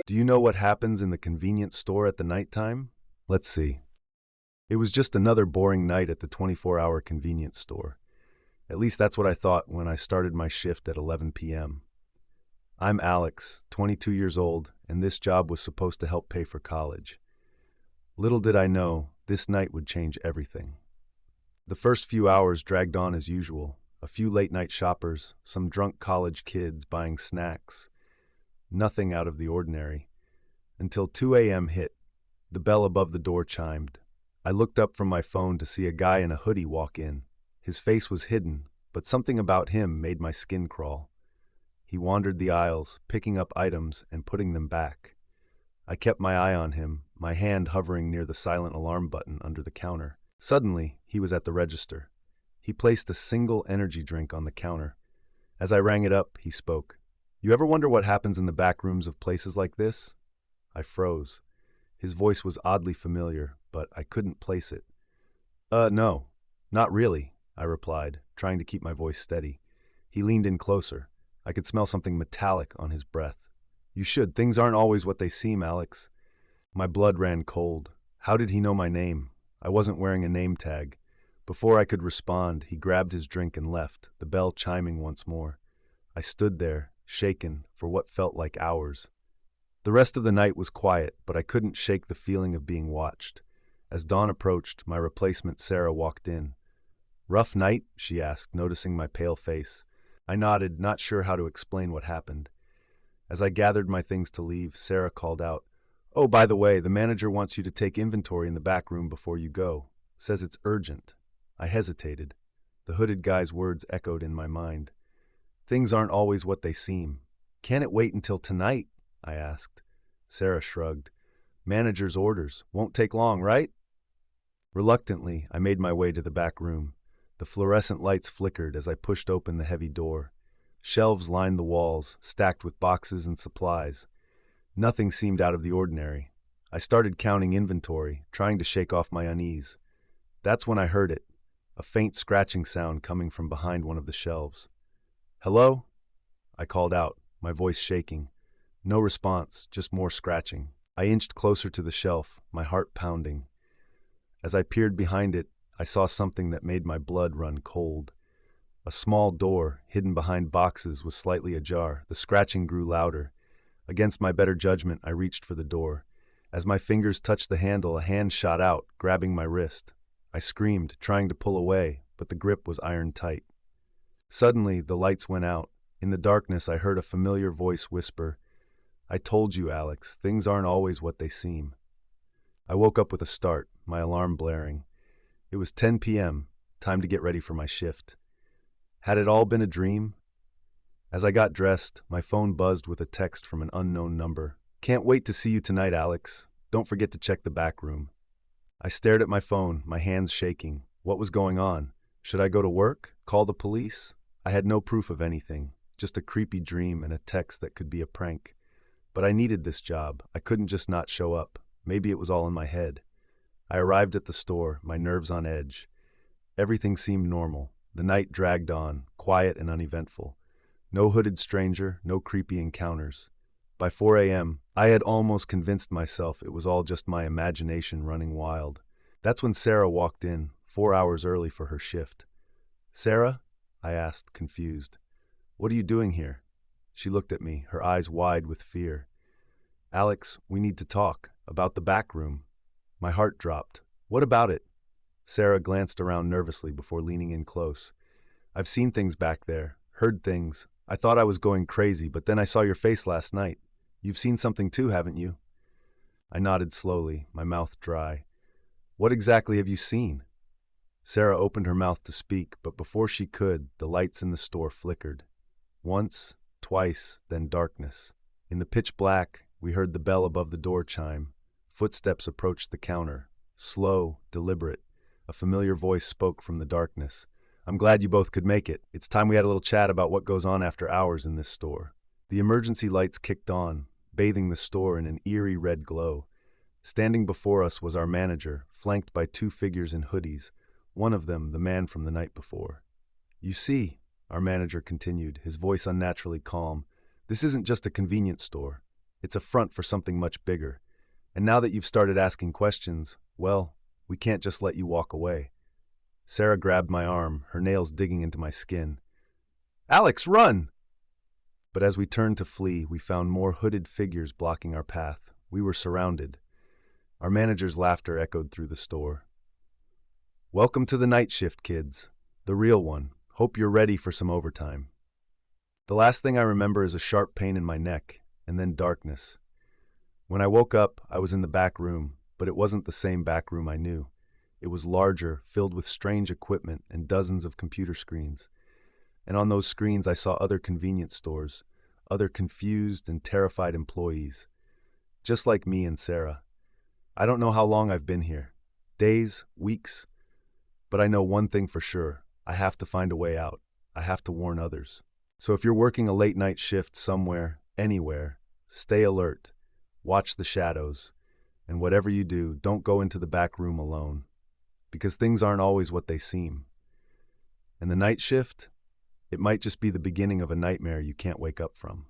Do you know what happens in the convenience store at the nighttime? Let's see. It was just another boring night at the 24-hour convenience store. At least that's what I thought when I started my shift at 11 p.m. I'm Alex, 22 years old, and this job was supposed to help pay for college. Little did I know, this night would change everything. The first few hours dragged on as usual. A few late-night shoppers, some drunk college kids buying snacks. Nothing out of the ordinary. Until 2 a.m. hit. The bell above the door chimed. I looked up from my phone to see a guy in a hoodie walk in. His face was hidden, but something about him made my skin crawl. He wandered the aisles, picking up items and putting them back. I kept my eye on him, my hand hovering near the silent alarm button under the counter. Suddenly, he was at the register. He placed a single energy drink on the counter. As I rang it up, he spoke. "You ever wonder what happens in the back rooms of places like this?" I froze. His voice was oddly familiar, but I couldn't place it. No, not really," I replied, trying to keep my voice steady. He leaned in closer. I could smell something metallic on his breath. "You should. Things aren't always what they seem, Alex." My blood ran cold. How did he know my name? I wasn't wearing a name tag. Before I could respond, he grabbed his drink and left, the bell chiming once more. I stood there, shaken, for what felt like hours. The rest of the night was quiet, but I couldn't shake the feeling of being watched. As dawn approached, my replacement Sarah walked in. "Rough night?" she asked, noticing my pale face. I nodded, not sure how to explain what happened. As I gathered my things to leave, Sarah called out, "Oh, by the way, the manager wants you to take inventory in the back room before you go. Says it's urgent." I hesitated. The hooded guy's words echoed in my mind. "Things aren't always what they seem." "Can't it wait until tonight?" I asked. Sarah shrugged. "Manager's orders. Won't take long, right?" Reluctantly, I made my way to the back room. The fluorescent lights flickered as I pushed open the heavy door. Shelves lined the walls, stacked with boxes and supplies. Nothing seemed out of the ordinary. I started counting inventory, trying to shake off my unease. That's when I heard it, a faint scratching sound coming from behind one of the shelves. "Hello?" I called out, my voice shaking. No response, just more scratching. I inched closer to the shelf, my heart pounding. As I peered behind it, I saw something that made my blood run cold. A small door, hidden behind boxes, was slightly ajar. The scratching grew louder. Against my better judgment, I reached for the door. As my fingers touched the handle, a hand shot out, grabbing my wrist. I screamed, trying to pull away, but the grip was iron tight. Suddenly, the lights went out. In the darkness, I heard a familiar voice whisper, "I told you, Alex, things aren't always what they seem." I woke up with a start, my alarm blaring. It was 10 p.m., time to get ready for my shift. Had it all been a dream? As I got dressed, my phone buzzed with a text from an unknown number. "Can't wait to see you tonight, Alex. Don't forget to check the back room." I stared at my phone, my hands shaking. What was going on? Should I go to work? Call the police? I had no proof of anything, just a creepy dream and a text that could be a prank. But I needed this job. I couldn't just not show up. Maybe it was all in my head. I arrived at the store, my nerves on edge. Everything seemed normal. The night dragged on, quiet and uneventful. No hooded stranger, no creepy encounters. By 4 a.m., I had almost convinced myself it was all just my imagination running wild. That's when Sarah walked in, 4 hours early for her shift. "Sarah?" I asked, confused. "What are you doing here?" She looked at me, her eyes wide with fear. "Alex, we need to talk, about the back room." My heart dropped. "What about it?" Sarah glanced around nervously before leaning in close. "I've seen things back there, heard things. I thought I was going crazy, but then I saw your face last night. You've seen something too, haven't you?" I nodded slowly, my mouth dry. "What exactly have you seen?" Sarah opened her mouth to speak, but before she could, the lights in the store flickered. Once, twice, then darkness. In the pitch black, we heard the bell above the door chime. Footsteps approached the counter. Slow, deliberate. A familiar voice spoke from the darkness. "I'm glad you both could make it. It's time we had a little chat about what goes on after hours in this store." The emergency lights kicked on, bathing the store in an eerie red glow. Standing before us was our manager, flanked by two figures in hoodies, one of them the man from the night before. "You see," our manager continued, his voice unnaturally calm, "this isn't just a convenience store. It's a front for something much bigger. And now that you've started asking questions, well, we can't just let you walk away. Sarah grabbed my arm, her nails digging into my skin. Alex, run! But as we turned to flee, we found more hooded figures blocking our path. We were surrounded. Our manager's laughter echoed through the store. Welcome to the night shift, kids. The real one. Hope you're ready for some overtime. The last thing I remember is a sharp pain in my neck, and then darkness. When I woke up, I was in the back room, but it wasn't the same back room I knew. It was larger, filled with strange equipment and dozens of computer screens. And on those screens I saw other convenience stores, other confused and terrified employees. Just like me and Sarah. I don't know how long I've been here. Days, weeks. But I know one thing for sure. I have to find a way out. I have to warn others. So if you're working a late night shift somewhere, anywhere, stay alert. Watch the shadows. And whatever you do, don't go into the back room alone. Because things aren't always what they seem. And the night shift? It might just be the beginning of a nightmare you can't wake up from.